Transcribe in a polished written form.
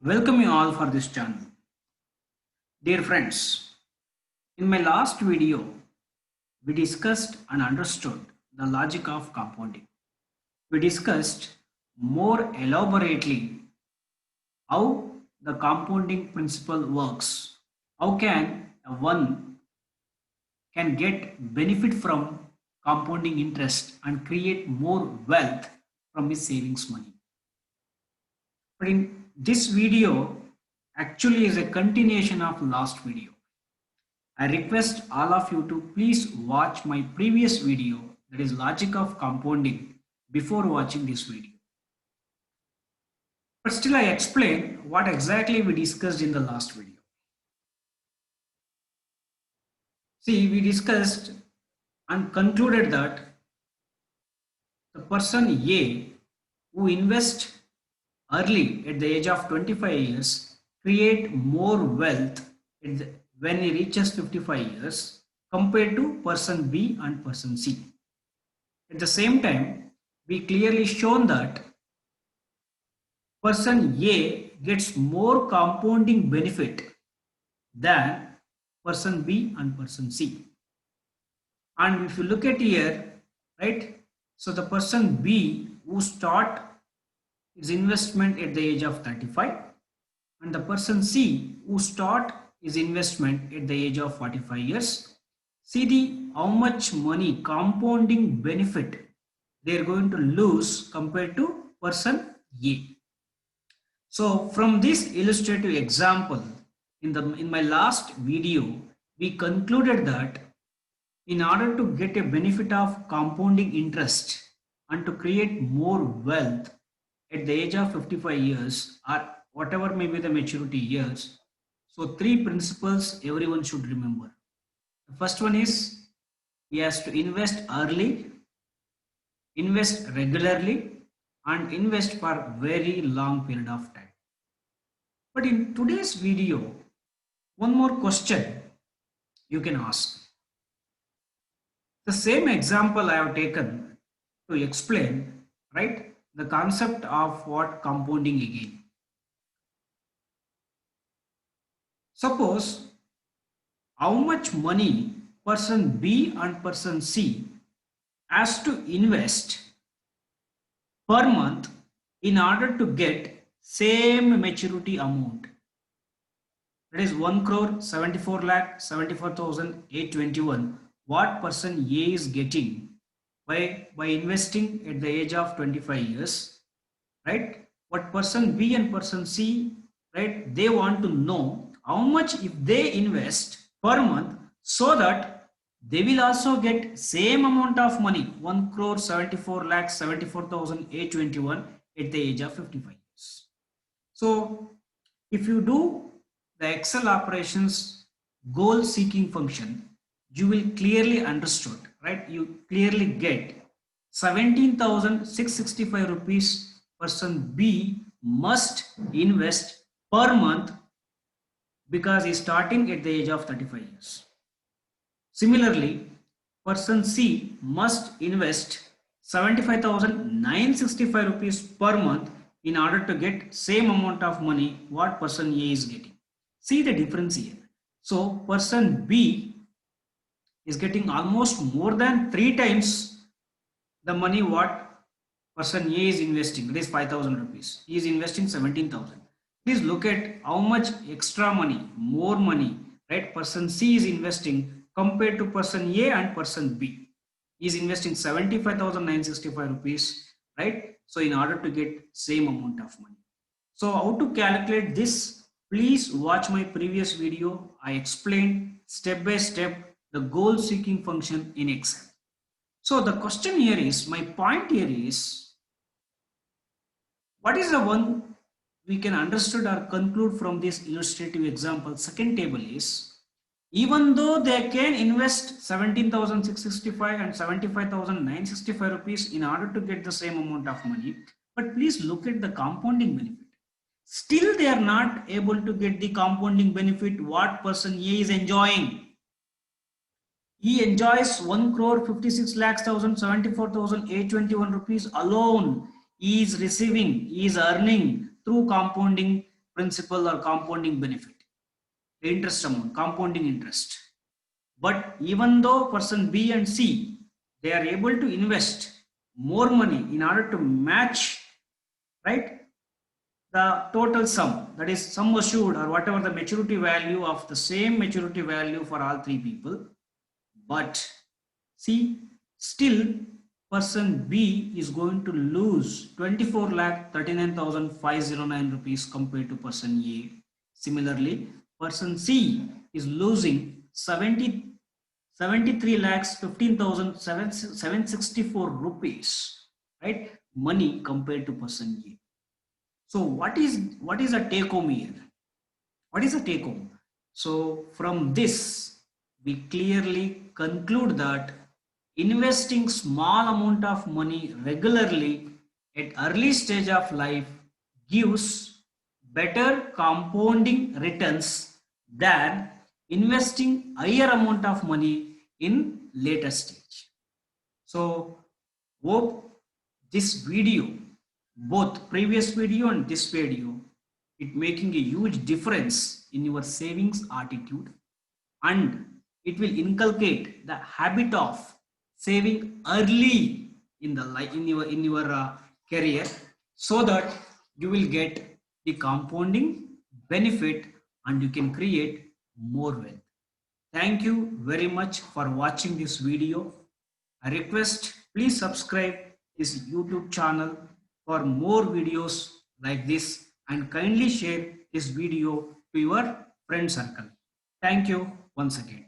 Welcome you all for this channel. Dear friends, in my last video, we discussed and understood the logic of compounding. We discussed more elaborately how the compounding principle works. How can one can get benefit from compounding interest and create more wealth from his savings money. But in this video actually is a continuation of last video. I request all of you to please watch my previous video, that is logic of compounding, before watching this video. But still I explain what exactly we discussed in the last video. See, we discussed and concluded that the person A who invests early at the age of 25 years create more wealth when he reaches 55 years compared to person B and person C. At the same time, we clearly shown that person A gets more compounding benefit than person B and person C. And if you look at here, right, so the person B who start his investment at the age of 35 and the person C who start his investment at the age of 45 years, see how much money compounding benefit they are going to lose compared to person A. So from this illustrative example, in my last video, we concluded that in order to get a benefit of compounding interest and to create more wealth at the age of 55 years or whatever may be the maturity years, so three principles everyone should remember. The first one is he has to invest early, invest regularly, and invest for very long period of time. But in today's video, one more question you can ask. The same example I have taken to explain, right, the concept of what compounding again. Suppose how much money person B and person C has to invest per month in order to get same maturity amount. That is 1 crore 74 lakh 74,821 what person A is getting by investing at the age of 25 years, right? What person B and person C, right, they want to know how much if they invest per month so that they will also get same amount of money 1 crore 74 lakh 74,821 at the age of 55 years. So if you do the Excel operations goal seeking function, you will clearly understood, right? You clearly get 17,665 rupees person B must invest per month because he is starting at the age of 35 years. Similarly, person C must invest 75,965 rupees per month in order to get same amount of money what person A is getting. See the difference here. So person B is getting almost more than 3 times the money what person A is investing. It is 5,000 rupees. He is investing 17,000. Please look at how much extra money, more money, right? Person C is investing compared to person A and person B. He is investing 75,965 rupees, right? So in order to get same amount of money. So how to calculate this? Please watch my previous video. I explained step by step the goal seeking function in Excel. So the question here is, my point here is, what is the one we can understood or conclude from this illustrative example? Second table is, even though they can invest 17,665 and 75,965 rupees in order to get the same amount of money, but please look at the compounding benefit. Still they are not able to get the compounding benefit what person A is enjoying. He enjoys 1 crore 56 lakhs 74,821 rupees alone. He is receiving, he is earning through compounding principal or compounding benefit, the interest amount, compounding interest. But even though person B and C, they are able to invest more money in order to match, right, the total sum, that is sum assured or whatever the maturity value of the same maturity value for all three people. But see, still person B is going to lose 24,39,509 rupees compared to person A. Similarly, person C is losing 73 lakhs 15,764 rupees, right, money compared to person A. So what is a take home here? What is a take home? So from this, we clearly conclude that investing small amount of money regularly at early stage of life gives better compounding returns than investing higher amount of money in later stage. So hope this video, both previous video and this video, it making a huge difference in your savings attitude, and it will inculcate the habit of saving early in the life, in your career, so that you will get the compounding benefit and you can create more wealth. Thank you very much for watching this video. I request please subscribe this YouTube channel for more videos like this, and kindly share this video to your friend circle. Thank you once again.